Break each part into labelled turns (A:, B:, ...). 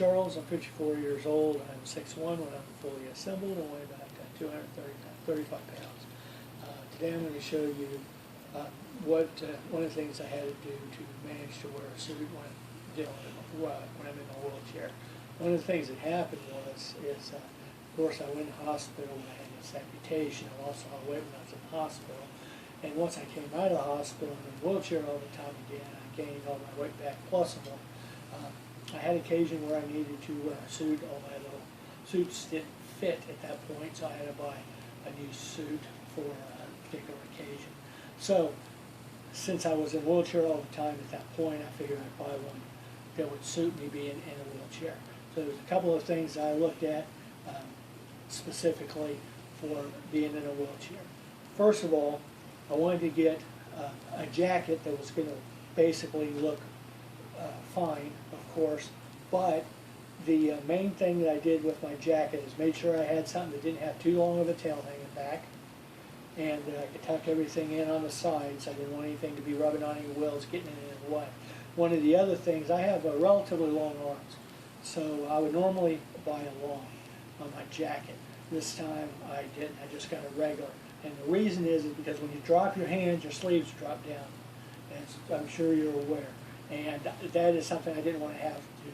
A: Charles. I'm 54 years old. I'm 6'1" when I'm fully assembled and weigh about 235 pounds. Today I'm going to show you one of the things I had to do to manage to wear a suit when I'm in a wheelchair. One of the things that happened is of course, I went to the hospital when I had this amputation. I lost a lot of weight when I was in the hospital. And once I came out of the hospital, I'm in a wheelchair all the time again. I gained all my weight back plus some more. I had occasion where I needed to wear a suit. All my little suits didn't fit at that point, so I had to buy a new suit for a particular occasion. So, since I was in a wheelchair all the time at that point, I figured I'd buy one that would suit me being in a wheelchair. So there's a couple of things I looked at specifically for being in a wheelchair. First of all, I wanted to get a jacket that was going to basically look fine, of course, but the main thing that I did with my jacket is made sure I had something that didn't have too long of a tail hanging back, and I could tuck everything in on the sides. I didn't want anything to be rubbing on any wheels, getting in the way. One of the other things, I have relatively long arms, so I would normally buy a long on my jacket. This time I didn't, I just got a regular. And the reason is because when you drop your hands, your sleeves drop down, as I'm sure you're aware. And that is something I didn't want to have to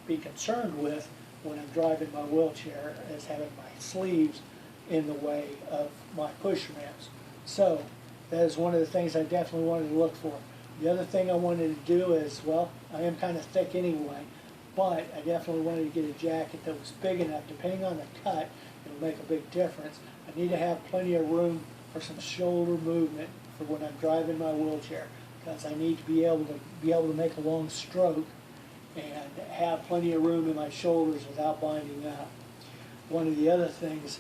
A: be concerned with when I'm driving my wheelchair, as having my sleeves in the way of my push ramps. So that is one of the things I definitely wanted to look for. The other thing I wanted to do is, well, I am kind of thick anyway, but I definitely wanted to get a jacket that was big enough. Depending on the cut, it'll make a big difference. I need to have plenty of room for some shoulder movement for when I'm driving my wheelchair, because I need to be able to make a long stroke and have plenty of room in my shoulders without binding up. One of the other things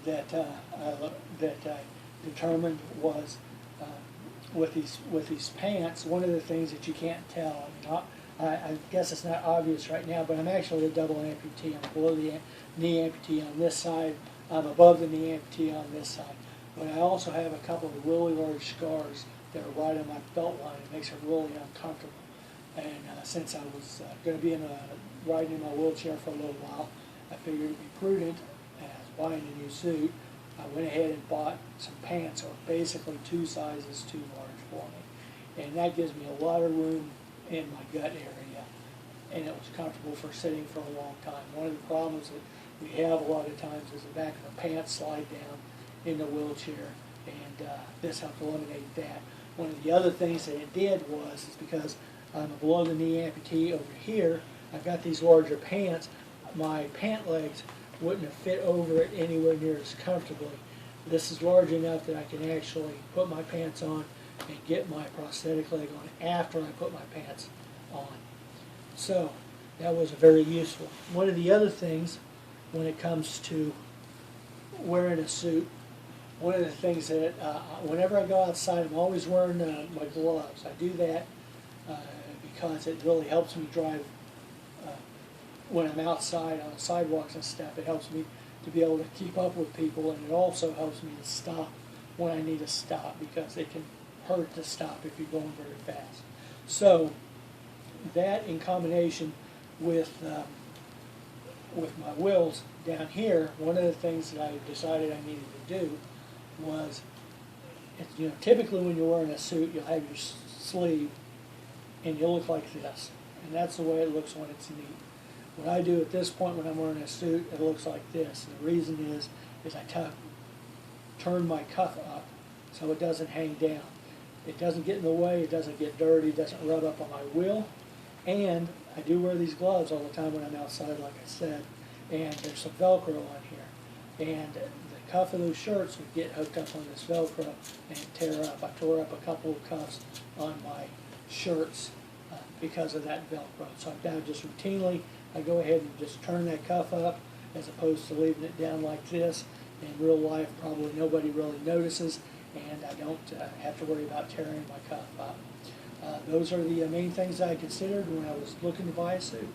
A: that I determined was with these pants. One of the things that you can't tell. I guess it's not obvious right now, but I'm actually a double amputee. I'm below the knee amputee on this side. I'm above the knee amputee on this side. But I also have a couple of really large scars that are right on my belt line. It makes it really uncomfortable. And since I was going to be riding in my wheelchair for a little while, I figured it would be prudent, and I was buying a new suit. I went ahead and bought some pants that were basically 2 sizes too large for me. And that gives me a lot of room in my gut area, and it was comfortable for sitting for a long time. One of the problems that we have a lot of times is the back of the pants slide down in the wheelchair, and this helped eliminate that. One of the other things that it did is because I'm a below the knee amputee over here, I've got these larger pants, my pant legs wouldn't have fit over it anywhere near as comfortably. This is large enough that I can actually put my pants on and get my prosthetic leg on after I put my pants on. So that was very useful. One of the other things when it comes to wearing a suit, one of the things that whenever I go outside, I'm always wearing my gloves. I do that because it really helps me drive when I'm outside on the sidewalks and stuff. It helps me to be able to keep up with people, and it also helps me to stop when I need to stop, because it can hurt to stop if you're going very fast. So that, in combination with my wheels down here, one of the things that I decided I needed to do was, typically when you're wearing a suit, you'll have your sleeve and you'll look like this, and that's the way it looks when it's neat. What I do at this point when I'm wearing a suit, it looks like this. And the reason is I turn my cuff up so it doesn't hang down. It doesn't get in the way, it doesn't get dirty, it doesn't rub up on my wheel. And I do wear these gloves all the time when I'm outside, like I said. And there's some Velcro on here. And the cuff of those shirts would get hooked up on this Velcro and tear up. I tore up a couple of cuffs on my shirts because of that Velcro. So now just routinely, I go ahead and just turn that cuff up as opposed to leaving it down like this. In real life, probably nobody really notices, and I don't have to worry about tearing my cuff up. Those are the main things I considered when I was looking to buy a suit.